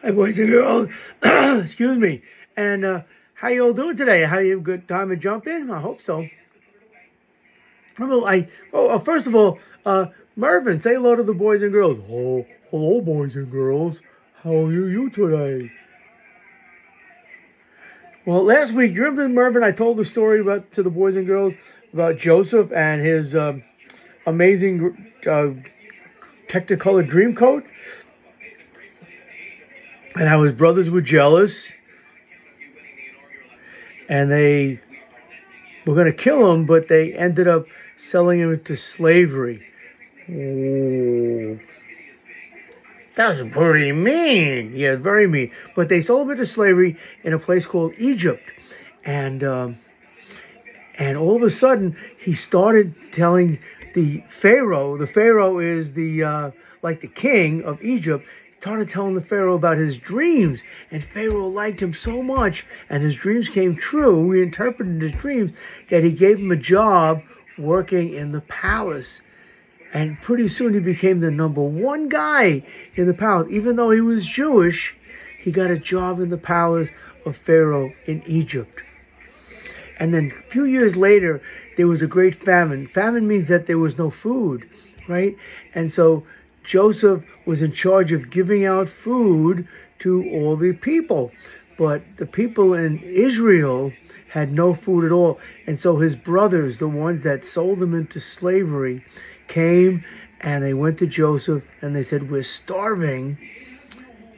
Hi, boys and girls. Excuse me. And how you all doing today? How you have a good time to jump in? I hope so. First of all, Mervin, say hello to the boys and girls. Oh, hello, boys and girls. How are you today? Well, last week, you remember Mervin? I told the story to the boys and girls about Joseph and his amazing Technicolor dream coat, and how his brothers were jealous, and they were going to kill him, but they ended up selling him into slavery. Oh, that was pretty mean. Yeah, very mean. But they sold him into slavery in a place called Egypt, and all of a sudden he started telling the Pharaoh. The Pharaoh is the like the king of Egypt. Started telling the Pharaoh about his dreams, and Pharaoh liked him so much, and his dreams came true. He interpreted his dreams that he gave him a job working in the palace. And pretty soon he became the #1 guy in the palace. Even though he was Jewish, he got a job in the palace of Pharaoh in Egypt. And then a few years later, there was a great famine. Famine means that there was no food, right? And so Joseph was in charge of giving out food to all the people. But the people in Israel had no food at all. And so his brothers, the ones that sold him into slavery, came and they went to Joseph and they said, "We're starving.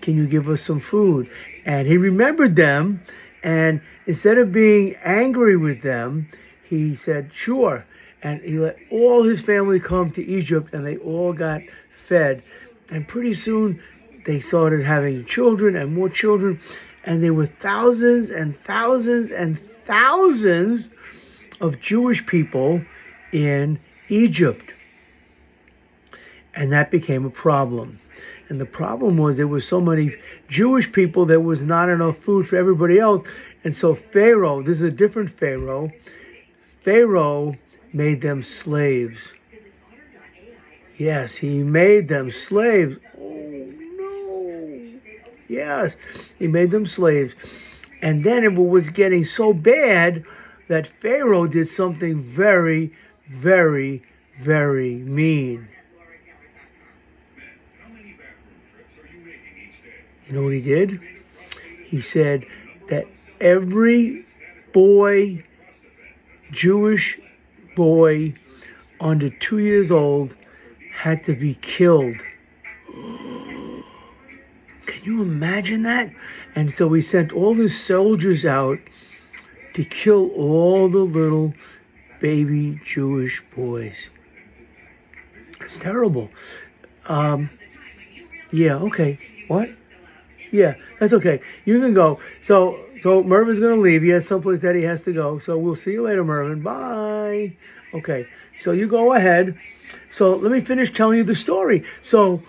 Can you give us some food?" And he remembered them. And instead of being angry with them, he said, "Sure." And he let all his family come to Egypt, and they all got fed. And pretty soon, they started having children and more children. And there were thousands and thousands and thousands of Jewish people in Egypt. And that became a problem. And the problem was there were so many Jewish people, there was not enough food for everybody else. And so Pharaoh, this is a different Pharaoh, Pharaoh made them slaves. Yes, he made them slaves. Oh, no. Yes, he made them slaves. And then it was getting so bad that Pharaoh did something very, very, very mean. You know what he did? He said that every boy, Jewish boy under 2 years old, had to be killed. Can you imagine that? And so he sent all his soldiers out to kill all the little baby Jewish boys. It's terrible. Yeah, okay. What? Yeah, that's okay. You can go. So Mervin's going to leave. He has someplace that he has to go. So we'll see you later, Mervin. Bye. Okay, so you go ahead. So let me finish telling you the story. So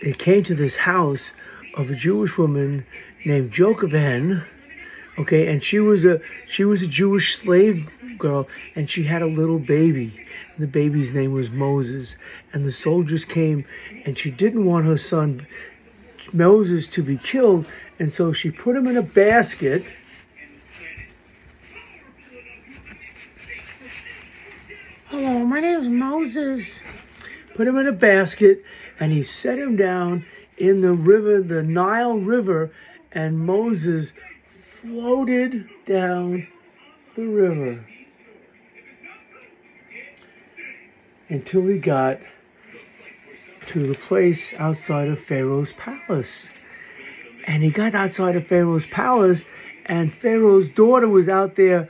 they came to this house of a Jewish woman named Jochebed. Okay, and she was a Jewish slave girl, and she had a little baby. And the baby's name was Moses. And the soldiers came, and she didn't want her son Moses to be killed, and so she put him in a basket. Hello, my name's Moses. Put him in a basket, and he set him down in the river, the Nile River, and Moses floated down the river until he got to the place outside of Pharaoh's palace. And he got outside of Pharaoh's palace, and Pharaoh's daughter was out there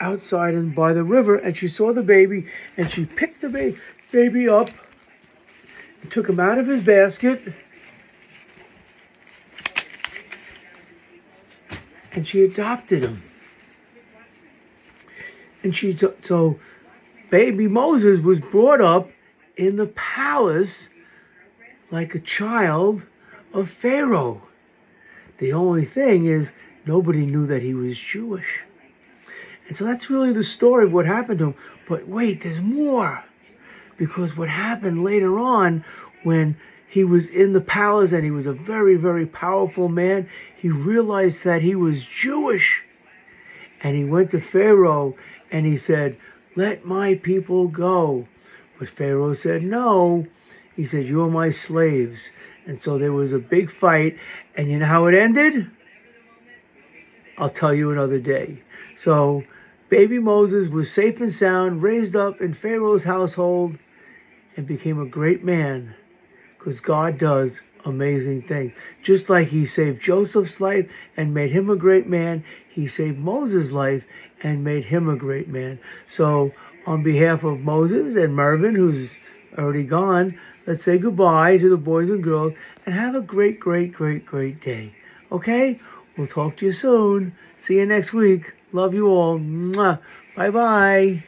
outside and by the river, and she saw the baby, and she picked the baby up and took him out of his basket, and she adopted him. And so baby Moses was brought up in the palace like a child of Pharaoh. The only thing is, nobody knew that he was Jewish. And so that's really the story of what happened to him. But wait, there's more. Because what happened later on, when he was in the palace and he was a very, very powerful man, he realized that he was Jewish. And he went to Pharaoh and he said, "Let my people go." But Pharaoh said, "No." He said, "You are my slaves." And so there was a big fight. And you know how it ended? I'll tell you another day. So baby Moses was safe and sound, raised up in Pharaoh's household, and became a great man, because God does amazing things. Just like he saved Joseph's life and made him a great man, he saved Moses' life and made him a great man. So on behalf of Moses and Mervyn, who's already gone, let's say goodbye to the boys and girls and have a great, great, great, great day. Okay? We'll talk to you soon. See you next week. Love you all. Mwah. Bye-bye.